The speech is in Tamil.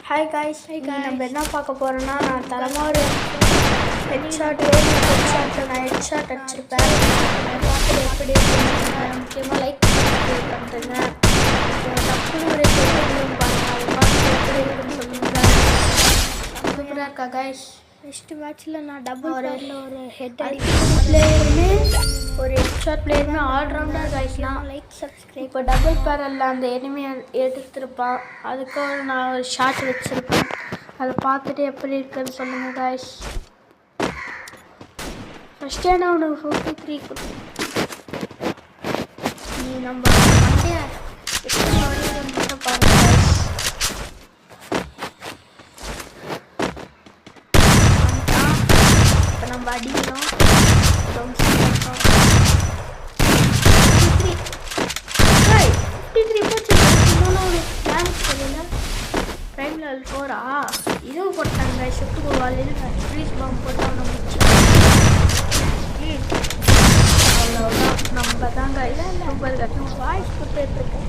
ஹாய் காய்ஸ், நம்ம என்ன பார்க்க போகிறோன்னா, நான் தரமாக ஒரு ஹெட்ஷாட்டில் நான் ஹெட்ஷாட் அடிச்சிருப்பேன். அதை பார்த்து எப்படி இருக்குன்னு முக்கியமாக லைக் பண்ணுறேங்க. டக்குன்னு ஒரு பாருங்கள், அதை பார்த்து எப்படி இருக்குன்னு சொல்லுங்கள். சூப்பராக இருக்கா காய்ஸ்? நெக்ஸ்ட் மேட்ச்சில் நான் டபுள் ஒரு ஹெட் பிளேயருமே ஒரு ஹெட்ஷாட் பிளேயருமே ஆல்ரவுண்டர் காய்ஸ்லாம் லைக் சப்ஸ்கிரைப். இப்போ டபுள் பேரலில் அந்த எனிமையை எடுத்துருப்பான், அதுக்கு நான் ஒரு ஷாட் வச்சுருப்பேன். அதை பார்த்துட்டு எப்படி இருக்குன்னு சொல்லுங்கள் காய்ஸ். ஃபஸ்ட்டே நான் உனக்கு 53 நீ நம்ம மண்டையை மட்டும் பாருங்கள் காய்ஸ். இப்போ நம்ம அடிக்கணும். பிரைம் லெவல் 4 இதுவும் போட்டாங்க. ஷிஃப்ட் கோவாலில் ஃப்ரீஸ் பாம்பு போட்டு அவனை முடிச்சு அவ்வளோதான். நம்ம தாங்க சூப்பர் வாய்ஸ் கொடுத்துட்ருக்கேன்.